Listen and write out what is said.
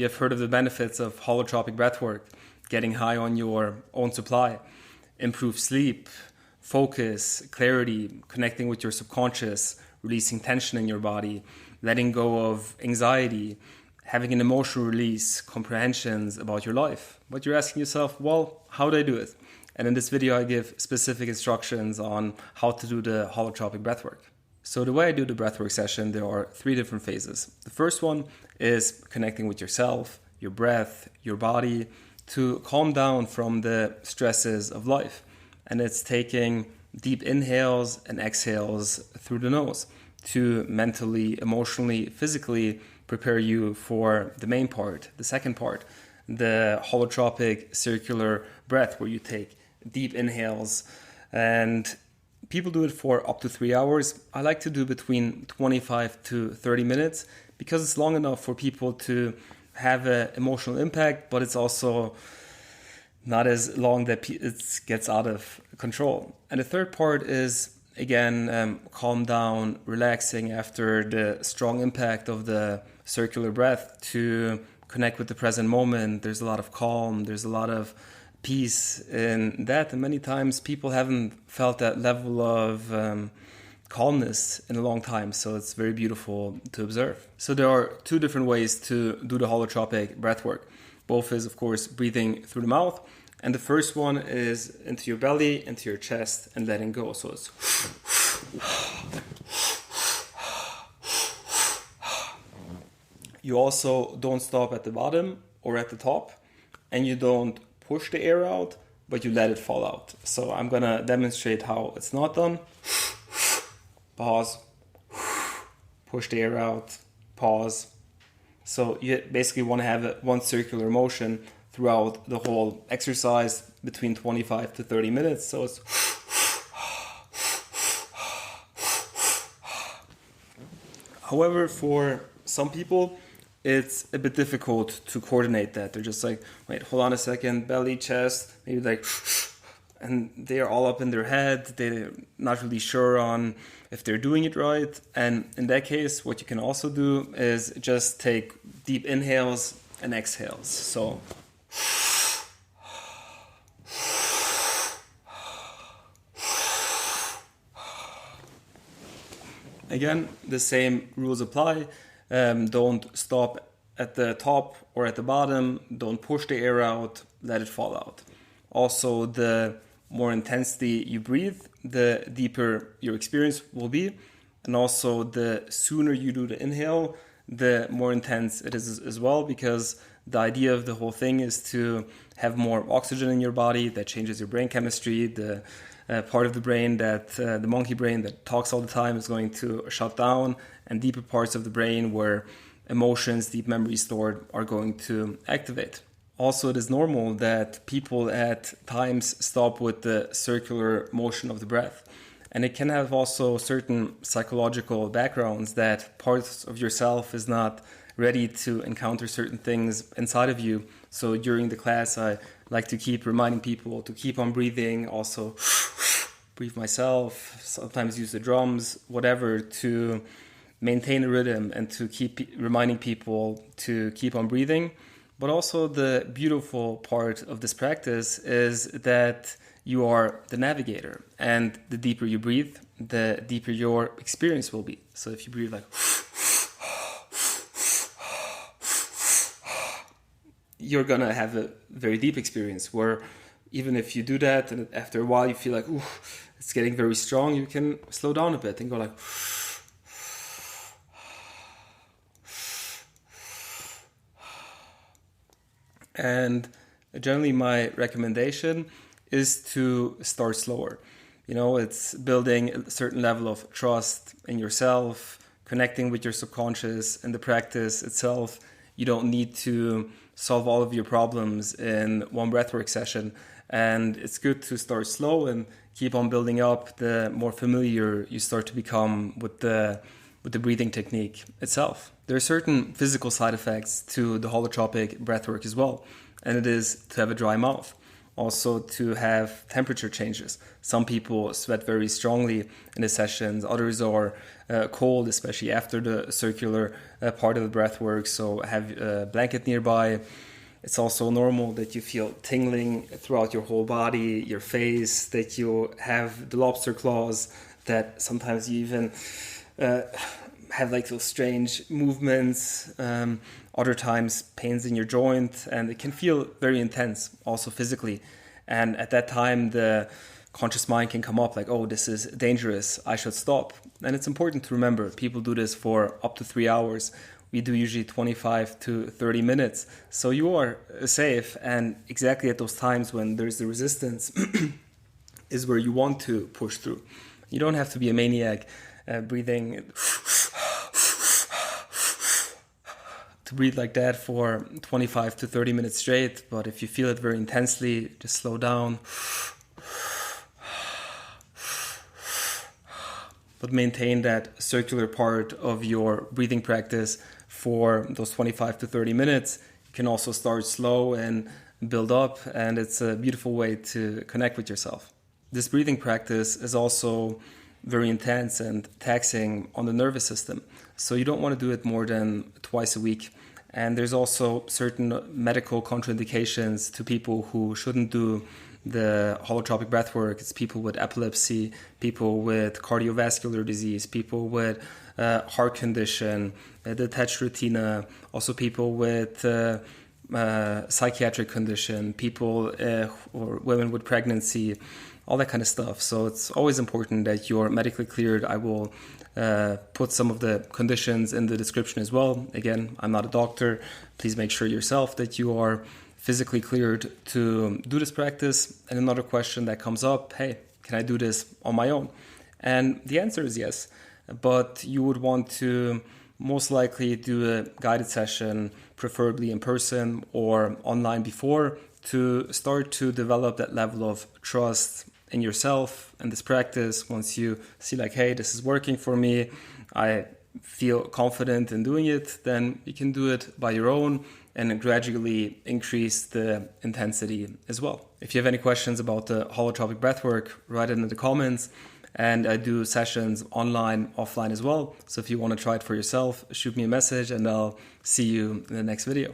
You have heard of the benefits of holotropic breathwork, getting high on your own supply, improve sleep, focus, clarity, connecting with your subconscious, releasing tension in your body, letting go of anxiety, having an emotional release, comprehensions about your life. But you're asking yourself, well, how do I do it? And in this video, I give specific instructions on how to do the holotropic breathwork. So the way I do the breathwork session, there are 3 different phases. The first one is connecting with yourself, your breath, your body, to calm down from the stresses of life. And it's taking deep inhales and exhales through the nose to mentally, emotionally, physically prepare you for the main part, the second part, the holotropic circular breath, where you take deep inhales. And people do it for up to 3 hours. I like to do between 25 to 30 minutes because it's long enough for people to have an emotional impact, but it's also not as long that it gets out of control. And the third part is, again, calm down, relaxing after the strong impact of the circular breath to connect with the present moment. There's a lot of calm, there's a lot of peace in that, and many times people haven't felt that level of calmness in a long time, so it's very beautiful to observe. So there are 2 different ways to do the holotropic breathwork. Both is, of course, breathing through the mouth, and the first one is into your belly, into your chest, and letting go. So it's you also don't stop at the bottom or at the top, and you don't push the air out, but you let it fall out. So I'm gonna demonstrate how it's not done. Pause, push the air out, pause. So you basically want to have one circular motion throughout the whole exercise between 25 to 30 minutes. So it's however, for some people, it's a bit difficult to coordinate that. They're just like, wait, hold on a second, belly, chest, maybe like, and they're all up in their head. They're not really sure on if they're doing it right. And in that case, what you can also do is just take deep inhales and exhales. So again, the same rules apply. Don't stop at the top or at the bottom. Don't push the air out. Let it fall out. Also, the more intensity you breathe, the deeper your experience will be. And also, the sooner you do the inhale, the more intense it is as well, because the idea of the whole thing is to have more oxygen in your body. That changes your brain chemistry. The part of the brain that the monkey brain that talks all the time is going to shut down, and deeper parts of the brain where emotions, deep memories stored, are going to activate. Also, it is normal that people at times stop with the circular motion of the breath. And it can have also certain psychological backgrounds that parts of yourself is not ready to encounter certain things inside of you. So during the class, I like to keep reminding people to keep on breathing, also breathe myself, sometimes use the drums, whatever, to maintain a rhythm and to keep reminding people to keep on breathing. But also the beautiful part of this practice is that you are the navigator, and the deeper you breathe, the deeper your experience will be. So if you breathe like, you're gonna have a very deep experience where even if you do that and after a while you feel like, ooh, it's getting very strong, you can slow down a bit and go like, and generally my recommendation is to start slower. You know, it's building a certain level of trust in yourself, connecting with your subconscious, and the practice itself. You don't need to solve all of your problems in one breathwork session. And it's good to start slow and keep on building up the more familiar you start to become with the breathing technique itself. There are certain physical side effects to the holotropic breathwork as well, and it is to have a dry mouth. also to have temperature changes. Some people sweat very strongly in the sessions, others are cold, especially after the circular part of the breath work, so have a blanket nearby. It's also normal that you feel tingling throughout your whole body, your face, that you have the lobster claws, that sometimes you even have like those strange movements, other times pains in your joint, and it can feel very intense also physically. And at that time, the conscious mind can come up like, oh, this is dangerous, I should stop. And it's important to remember, people do this for up to 3 hours. We do usually 25 to 30 minutes. So you are safe, and exactly at those times when there's the resistance is where you want to push through. You don't have to be a maniac breathing to breathe like that for 25 to 30 minutes straight, but if you feel it very intensely, just slow down. But maintain that circular part of your breathing practice for those 25 to 30 minutes. You can also start slow and build up, and it's a beautiful way to connect with yourself. This breathing practice is also very intense and taxing on the nervous system, so you don't want to do it more than twice a week. And there's also certain medical contraindications to people who shouldn't do the holotropic breathwork. It's people with epilepsy, people with cardiovascular disease, people with heart condition, detached retina, also people with psychiatric condition, people or women with pregnancy, all that kind of stuff. So it's always important that you're medically cleared. I will put some of the conditions in the description as well. Again, I'm not a doctor. Please make sure yourself that you are physically cleared to do this practice. And another question that comes up, hey, can I do this on my own? And the answer is yes, but you would want to most likely do a guided session, preferably in person or online before, to start to develop that level of trust in yourself and this practice. Once you see like, hey, this is working for me, I feel confident in doing it, then you can do it by your own and gradually increase the intensity as well. If you have any questions about the holotropic breathwork, write it in the comments. And I do sessions online, offline as well. So if you want to try it for yourself, shoot me a message and I'll see you in the next video.